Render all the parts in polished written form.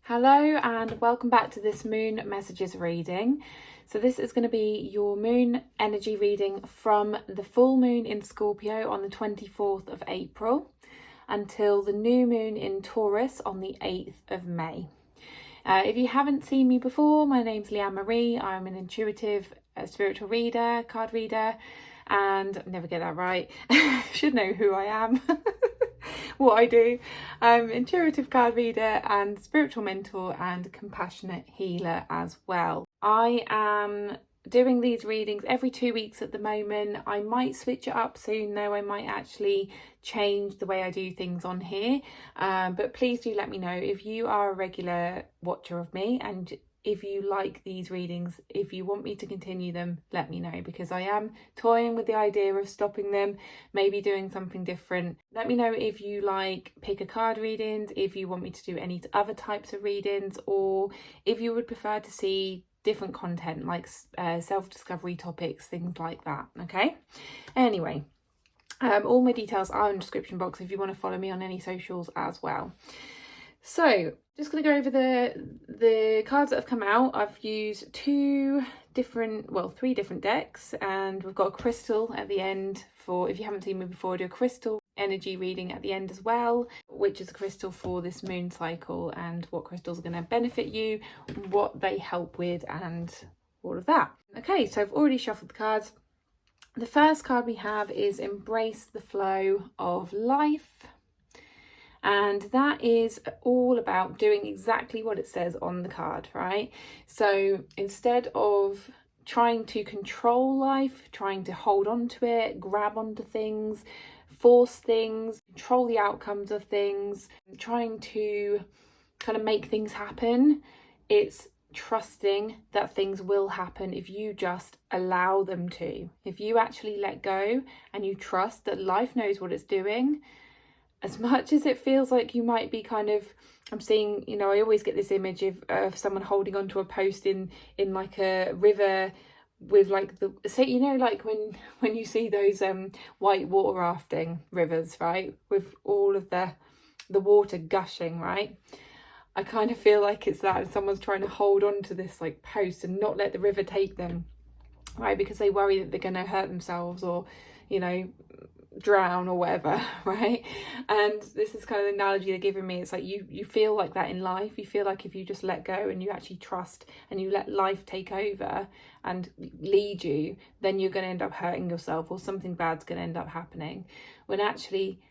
Hello and welcome back to this moon messages reading. So this is going to be your moon energy reading from the full moon in Scorpio on the 24th of April until the new moon in Taurus on the 8th of May. If you haven't seen me before, my name's Leanne Marie. I'm an intuitive spiritual reader, card reader, and I never get that right. Should know who I am. What I do. I'm intuitive card reader and spiritual mentor and compassionate healer as well. I am doing these readings every 2 weeks at the moment. I might switch it up soon though. I might actually change the way I do things on here. But please do let me know if you are a regular watcher of me and if you like these readings. If you want me to continue them, let me know, because I am toying with the idea of stopping them, maybe doing something different. Let me know if you like pick a card readings, if you want me to do any other types of readings, or if you would prefer to see different content like self-discovery topics, things like that. Okay, anyway, all my details are in the description box if you want to follow me on any socials as well. So just going to go over the cards that have come out. I've used three different decks, and we've got a crystal at the end for, if you haven't seen me before, I do a crystal energy reading at the end as well, which is a crystal for this moon cycle and what crystals are going to benefit you, what they help with, and all of that. Okay, so I've already shuffled the cards. The first card we have is Embrace the Flow of Life. And that is all about doing exactly what it says on the card, right? So instead of trying to control life, trying to hold on to it, grab onto things, force things, control the outcomes of things, trying to kind of make things happen, it's trusting that things will happen if you just allow them to. If you actually let go and you trust that life knows what it's doing. As much as it feels like you might be kind of, I'm seeing, you know, I always get this image of someone holding onto a post in like a river with like like when you see those white water rafting rivers, right, with all of the water gushing, right? I kind of feel like it's that, and someone's trying to hold on to this like post and not let the river take them, right, because they worry that they're going to hurt themselves or, you know, drown or whatever, right? And this is kind of the analogy they're giving me. It's like you feel like that in life. You feel like if you just let go and you actually trust and you let life take over and lead you, then you're going to end up hurting yourself or something bad's going to end up happening. When actually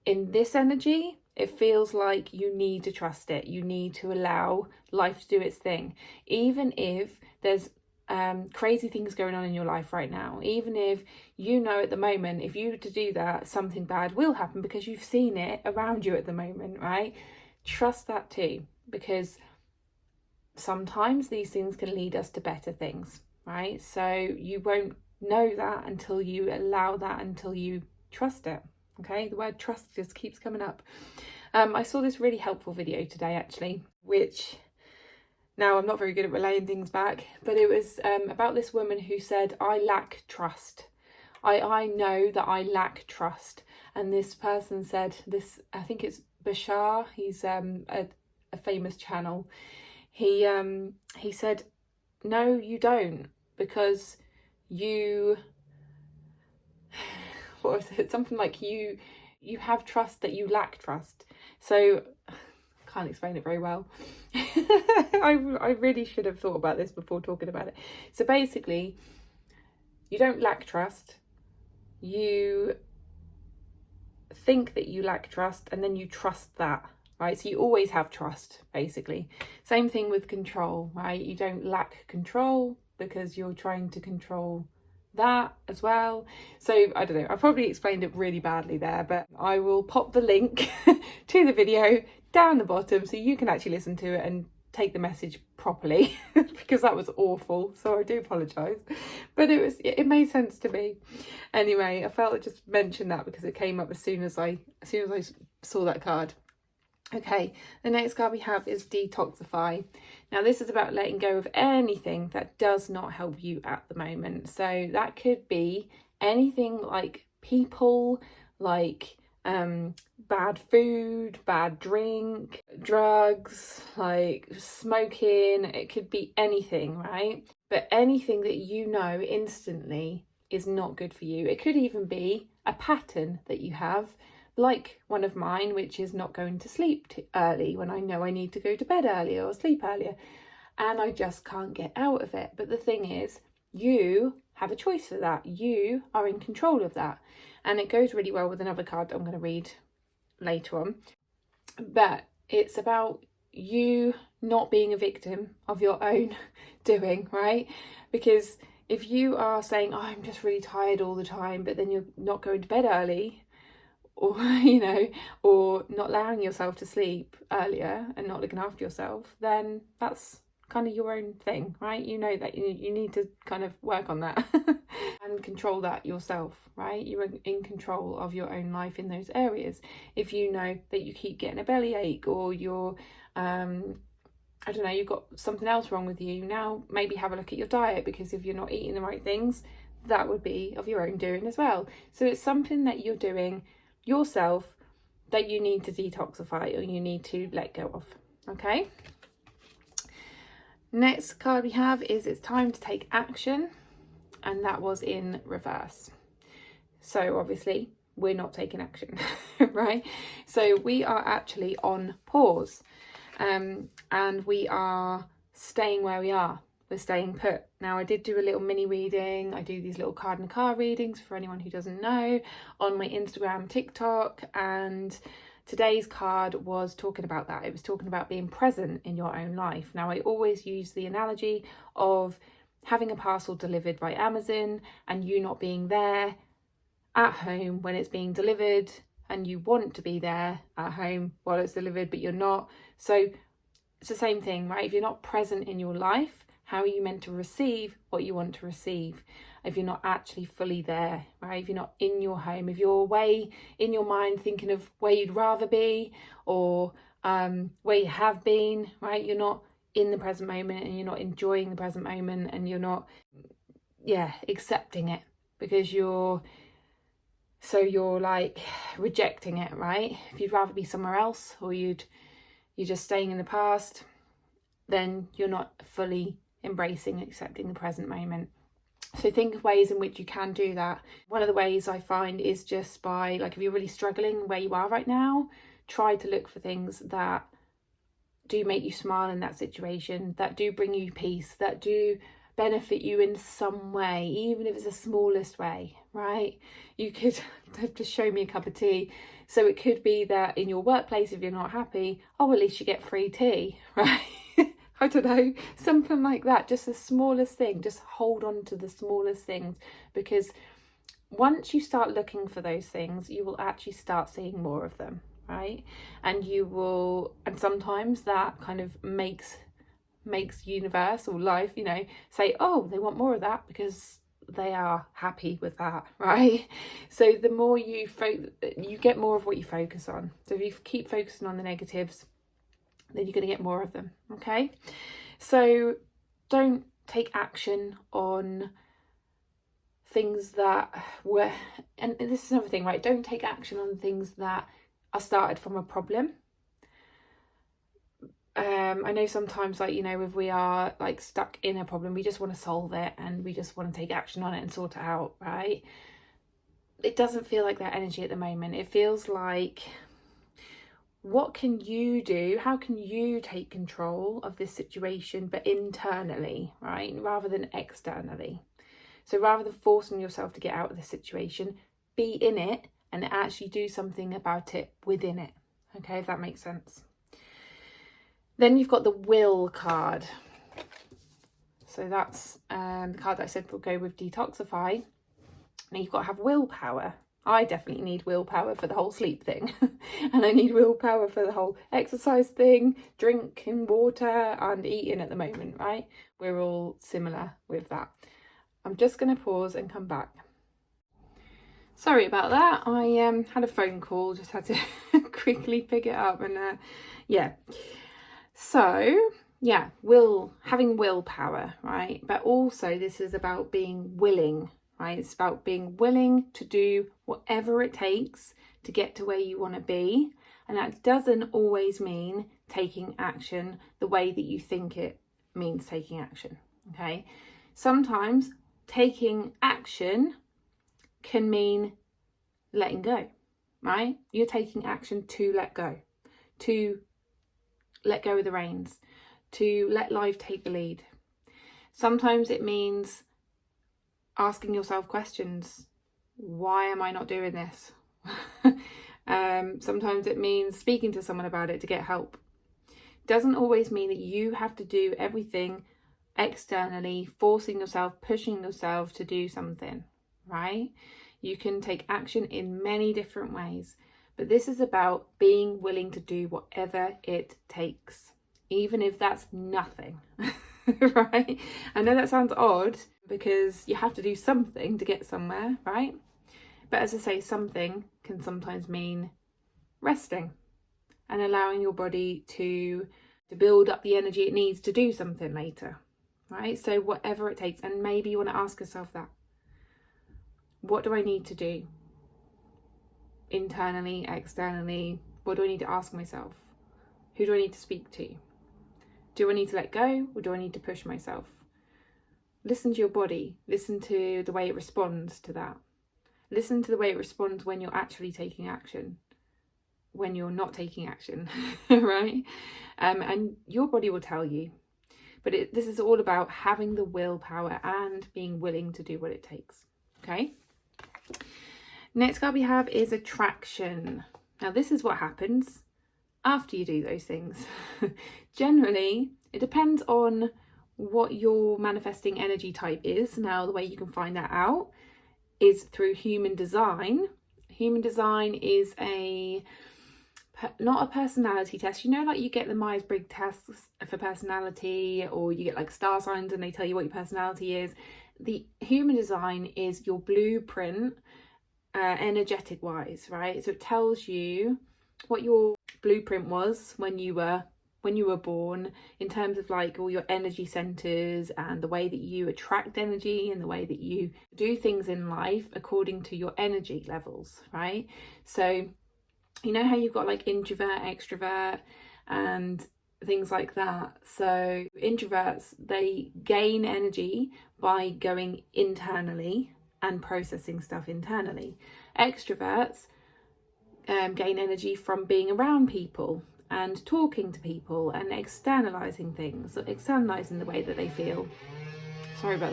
in this energy, it feels like you need to trust it. You need to allow life to do its thing, even if there's crazy things going on in your life right now. Even if you know at the moment, if you were to do that, something bad will happen because you've seen it around you at the moment, right? Trust that too, because sometimes these things can lead us to better things, right? So you won't know that until you allow that, until you trust it. Okay, the word trust just keeps coming up. I saw this really helpful video today actually, which now, I'm not very good at relaying things back, but it was about this woman who said, I lack trust. I know that I lack trust. And this person said this, I think it's Bashar, he's a famous channel. He said, no, you don't, because you, what was it? Something like you have trust that you lack trust. So can't explain it very well. I really should have thought about this before talking about it. So basically, you don't lack trust. You think that you lack trust and then you trust that, right? So you always have trust, basically. Same thing with control, right? You don't lack control because you're trying to control that as well. So I don't know, I probably explained it really badly there, but I will pop the link to the video down the bottom so you can actually listen to it and take the message properly because that was awful, so I do apologize, but it made sense to me. Anyway, I felt I'd just mention that because it came up as soon as I saw that card. Okay, the next card we have is Detoxify. Now this is about letting go of anything that does not help you at the moment. So that could be anything like people, like bad food, bad drink, drugs, like smoking. It could be anything, right? But anything that you know instantly is not good for you. It could even be a pattern that you have, like one of mine, which is not going to sleep early when I know I need to go to bed earlier or sleep earlier, and I just can't get out of it. But the thing is, you have a choice for that. You are in control of that. And it goes really well with another card that I'm going to read later on. But it's about you not being a victim of your own doing, right? Because if you are saying, oh, I'm just really tired all the time, but then you're not going to bed early, or or not allowing yourself to sleep earlier and not looking after yourself, then that's kind of your own thing, right? You know that you need to kind of work on that and control that yourself, right? You're in control of your own life in those areas. If you know that you keep getting a bellyache, or you're I don't know, you've got something else wrong with you, now maybe have a look at your diet, because if you're not eating the right things, that would be of your own doing as well. So it's something that you're doing yourself that you need to detoxify, or you need to let go of. Okay, next card we have is it's time to take action, and that was in reverse. So obviously we're not taking action, right? So we are actually on pause, and we are staying where we are. We're staying put. Now, I did do a little mini reading. I do these little card in the car readings for anyone who doesn't know on my Instagram, TikTok, and today's card was talking about that. It was talking about being present in your own life. Now, I always use the analogy of having a parcel delivered by Amazon and you not being there at home when it's being delivered, and you want to be there at home while it's delivered, but you're not. So it's the same thing, right? If you're not present in your life, how are you meant to receive what you want to receive if you're not actually fully there, right? If you're not in your home, if you're away in your mind thinking of where you'd rather be, or where you have been, right? You're not in the present moment, and you're not enjoying the present moment, and you're not, accepting it, because you're like rejecting it, right? If you'd rather be somewhere else, or you're just staying in the past, then you're not fully embracing and accepting the present moment. So think of ways in which you can do that. One of the ways I find is just by, like, if you're really struggling where you are right now, try to look for things that do make you smile in that situation, that do bring you peace, that do benefit you in some way, even if it's the smallest way, right? You could just show me a cup of tea. So it could be that in your workplace, if you're not happy, at least you get free tea, right? I don't know, something like that. Just the smallest thing. Just hold on to the smallest things, because once you start looking for those things, you will actually start seeing more of them, right? And sometimes that kind of makes universe or life, say, oh, they want more of that, because they are happy with that, right? So the more you get more of what you focus on. So if you keep focusing on the negatives, then you're going to get more of them. Okay, so don't take action on things that were, and this is another thing, right? Don't take action on things that are started from a problem. I know sometimes, like, if we are like stuck in a problem, we just want to solve it, and we just want to take action on it and sort it out, right? It doesn't feel like that energy at the moment. It feels like, what can you do? How can you take control of this situation, but internally, right? Rather than externally. So rather than forcing yourself to get out of the situation, be in it and actually do something about it within it. Okay, if that makes sense. Then you've got the will card. So that's the card that I said will go with detoxify. Now you've got to have willpower. I definitely need willpower for the whole sleep thing. And I need willpower for the whole exercise thing, drinking water and eating at the moment, right? We're all similar with that. I'm just going to pause and come back. Sorry about that. I had a phone call, just had to quickly pick it up, and So having willpower, right? But also this is about being willing, right? It's about being willing to do whatever it takes to get to where you want to be. And that doesn't always mean taking action the way that you think it means taking action, okay? Sometimes taking action can mean letting go, right? You're taking action to let go of the reins, to let life take the lead. Sometimes it means asking yourself questions. Why am I not doing this? Sometimes it means speaking to someone about it to get help. It doesn't always mean that you have to do everything externally, forcing yourself, pushing yourself to do something, right? You can take action in many different ways, but this is about being willing to do whatever it takes, even if that's nothing, right? I know that sounds odd because you have to do something to get somewhere, right? But as I say, something can sometimes mean resting and allowing your body to build up the energy it needs to do something later, right? So whatever it takes, and maybe you want to ask yourself that. What do I need to do? Internally, externally, what do I need to ask myself? Who do I need to speak to? Do I need to let go, or do I need to push myself? Listen to your body. Listen to the way it responds to that. Listen to the way it responds when you're actually taking action, when you're not taking action, right? And your body will tell you. But this is all about having the willpower and being willing to do what it takes, okay? Next card we have is attraction. Now this is what happens after you do those things. Generally, it depends on what your manifesting energy type is. Now the way you can find that out is through human design. Human design is not a personality test. You know, like you get the Myers-Briggs tests for personality, or you get like star signs and they tell you what your personality is. The human design is your blueprint, energetic wise, right? So it tells you what your blueprint was when you were born, in terms of like all your energy centers and the way that you attract energy and the way that you do things in life according to your energy levels, right? So you know how you've got like introvert, extrovert, and things like that. So introverts, they gain energy by going internally and processing stuff internally. Extroverts gain energy from being around people and talking to people and externalizing things, externalizing the way that they feel. Sorry about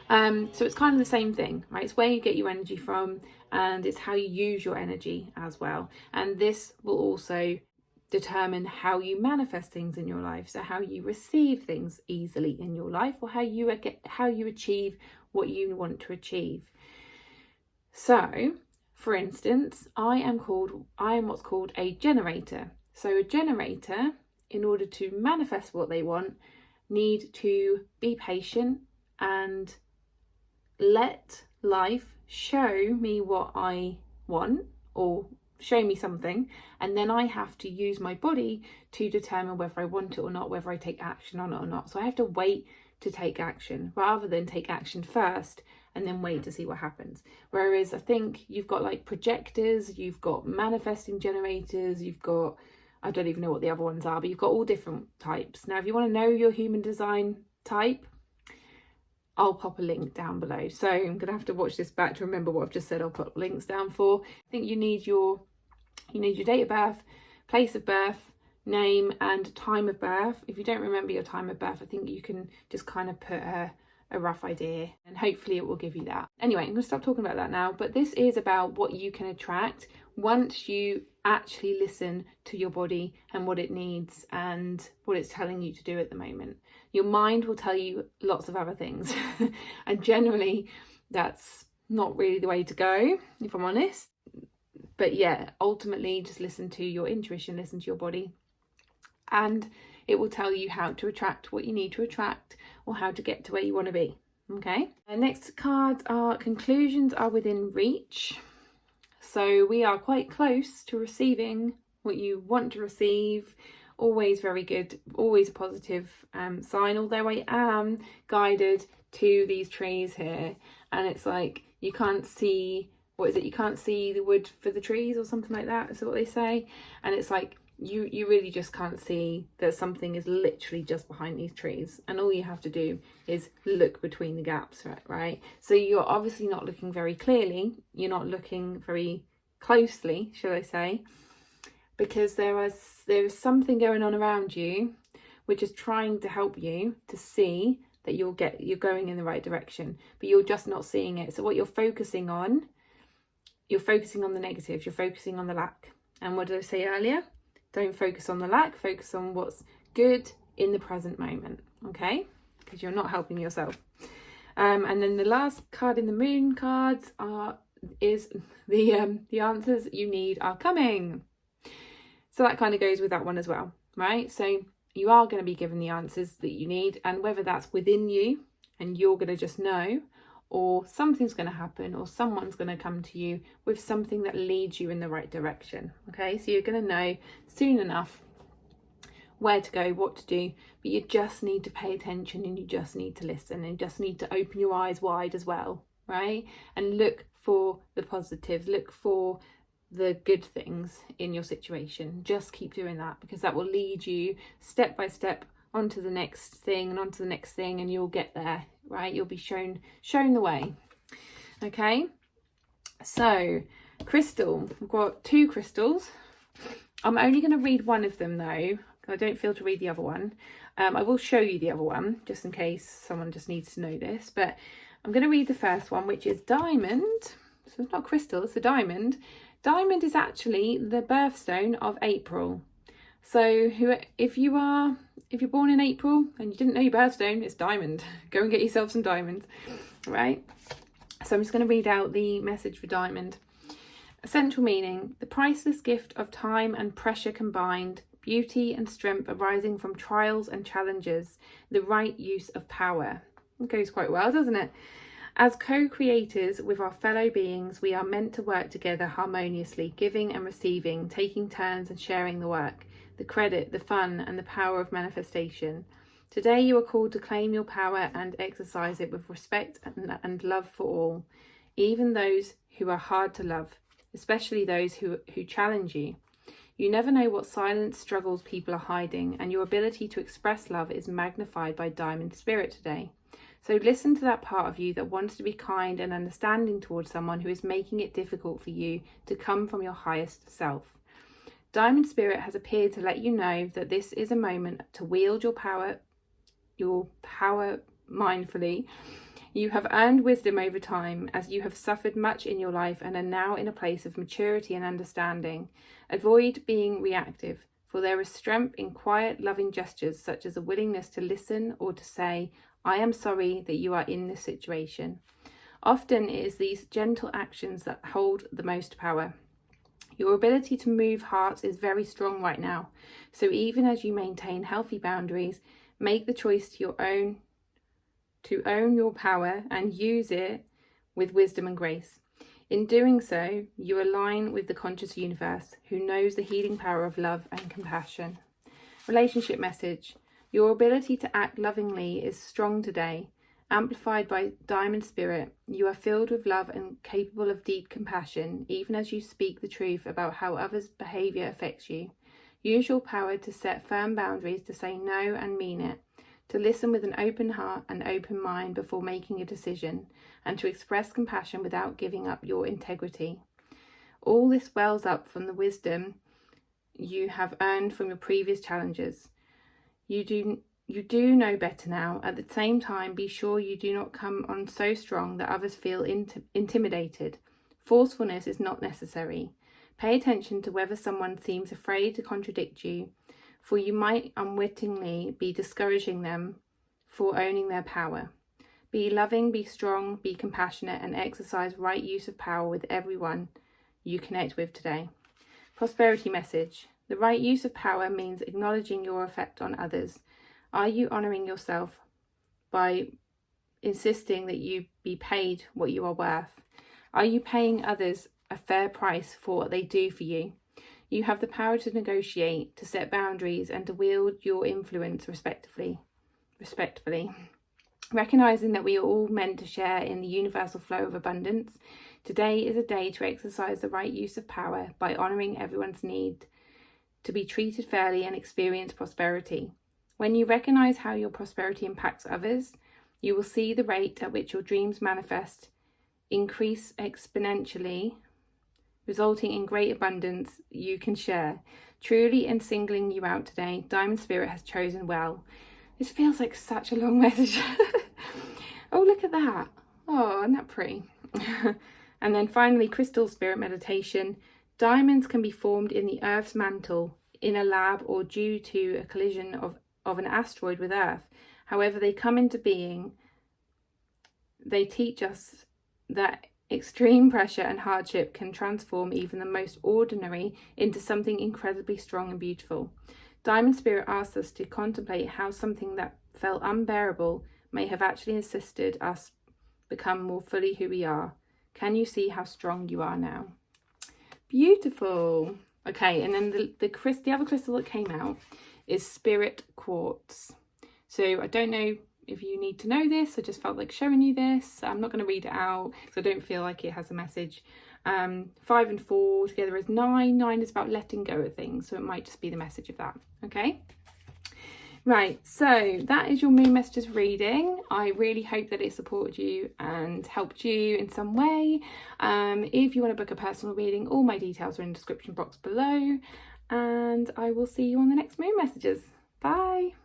that. So it's kind of the same thing, right? It's where you get your energy from, and it's how you use your energy as well. And this will also determine how you manifest things in your life. So how you receive things easily in your life, or how you achieve what you want to achieve. So, for instance, I am what's called a generator. So a generator, in order to manifest what they want, need to be patient and let life show me what I want, or show me something, and then I have to use my body to determine whether I want it or not, whether I take action on it or not. So I have to wait to take action rather than take action first and then wait to see what happens. Whereas I think you've got like projectors, you've got manifesting generators, you've got, I don't even know what the other ones are, but you've got all different types. Now, if you want to know your human design type, I'll pop a link down below. So I'm gonna have to watch this back to remember what I've just said. I'll put links down for. I think you need your date of birth, place of birth, name, and time of birth. If you don't remember your time of birth, I think you can just kind of put a rough idea, and hopefully it will give you that. Anyway, I'm gonna stop talking about that now, but this is about what you can attract once you actually listen to your body and what it needs and what it's telling you to do at the moment. Your mind will tell you lots of other things and generally that's not really the way to go, if I'm honest. But yeah, ultimately just listen to your intuition, listen to your body, and it will tell you how to attract what you need to attract, or how to get to where you want to be. Okay, and next cards are conclusions are within reach. So we are quite close to receiving what you want to receive. Always very good, always a positive sign, although I am guided to these trees here, and it's like you can't see, what is it, you can't see the wood for the trees or something like that, is what they say. And it's like you really just can't see that something is literally just behind these trees, and all you have to do is look between the gaps, right? So you're obviously not looking very clearly, you're not looking very closely, shall I say, because there is something going on around you which is trying to help you to see that you're going in the right direction, but you're just not seeing it. So what you're focusing on the negatives, you're focusing on the lack. And what did I say earlier? Don't focus on the lack, focus on what's good in the present moment, okay? Because you're not helping yourself. And then the last card in the moon cards is the answers you need are coming. So that kind of goes with that one as well, right? So you are going to be given the answers that you need, and whether that's within you and you're going to just know, or something's going to happen, or someone's going to come to you with something that leads you in the right direction. Okay, so you're going to know soon enough where to go, what to do, but you just need to pay attention, and you just need to listen, and you just need to open your eyes wide as well, right? And look for the positives, look for the good things in your situation. Just keep doing that, because that will lead you step by step onto the next thing and onto the next thing, and you'll get there, right? You'll be shown the way. Okay, so crystal, we've got 2 crystals. I'm only going to read one of them though, I don't feel to read the other one. I will show you the other one just in case someone just needs to know this, but I'm going to read the first one, which is diamond. So it's not crystal, it's a diamond. Diamond is actually the birthstone of April. So if you're born in April and you didn't know your birthstone, it's diamond. Go and get yourself some diamonds, right? So I'm just going to read out the message for diamond. Essential meaning: the priceless gift of time and pressure combined, beauty and strength arising from trials and challenges, the right use of power. It goes quite well, doesn't it? As co-creators with our fellow beings, we are meant to work together harmoniously, giving and receiving, taking turns and sharing the work, the credit, the fun, and the power of manifestation. Today you are called to claim your power and exercise it with respect and love for all, even those who are hard to love, especially those who challenge you. You never know what silent struggles people are hiding, and your ability to express love is magnified by Diamond Spirit today. So listen to that part of you that wants to be kind and understanding towards someone who is making it difficult for you to come from your highest self. Diamond Spirit has appeared to let you know that this is a moment to wield your power mindfully. You have earned wisdom over time, as you have suffered much in your life and are now in a place of maturity and understanding. Avoid being reactive, for there is strength in quiet, loving gestures, such as a willingness to listen or to say, "I am sorry that you are in this situation." Often it is these gentle actions that hold the most power. Your ability to move hearts is very strong right now, so even as you maintain healthy boundaries, make the choice to own your power and use it with wisdom and grace. In doing so, you align with the conscious universe, who knows the healing power of love and compassion. Relationship message: your ability to act lovingly is strong today. Amplified by Diamond Spirit, you are filled with love and capable of deep compassion, even as you speak the truth about how others' behaviour affects you. Use your power to set firm boundaries, to say no and mean it, to listen with an open heart and open mind before making a decision, and to express compassion without giving up your integrity. All this wells up from the wisdom you have earned from your previous challenges. You do know better now. At the same time, be sure you do not come on so strong that others feel intimidated. Forcefulness is not necessary. Pay attention to whether someone seems afraid to contradict you, for you might unwittingly be discouraging them for owning their power. Be loving, be strong, be compassionate, and exercise right use of power with everyone you connect with today. Prosperity message: the right use of power means acknowledging your effect on others. Are you honouring yourself by insisting that you be paid what you are worth? Are you paying others a fair price for what they do for you? You have the power to negotiate, to set boundaries, and to wield your influence respectfully. Recognizing that we are all meant to share in the universal flow of abundance, today is a day to exercise the right use of power by honouring everyone's need to be treated fairly and experience prosperity. When you recognise how your prosperity impacts others, you will see the rate at which your dreams manifest increase exponentially, resulting in great abundance you can share. Truly, in singling you out today, Diamond Spirit has chosen well. This feels like such a long message. Oh, look at that. Oh, isn't that pretty? And then finally, Crystal Spirit Meditation. Diamonds can be formed in the Earth's mantle, in a lab, or due to a collision of an asteroid with Earth. However they come into being, they teach us that extreme pressure and hardship can transform even the most ordinary into something incredibly strong and beautiful. Diamond Spirit asks us to contemplate how something that felt unbearable may have actually assisted us become more fully who we are. Can you see how strong you are now? Beautiful. Okay, and then the other crystal that came out is Spirit Quartz. So I don't know if you need to know this, I just felt like showing you this. I'm not going to read it out because I don't feel like it has a message. 5 and 4 together is 9. 9 is about letting go of things, so it might just be the message of that. Okay, right, so that is your moon messages reading. I really hope that it supported you and helped you in some way. If you want to book a personal reading, all my details are in the description box below, and I will see you on the next moon messages. Bye.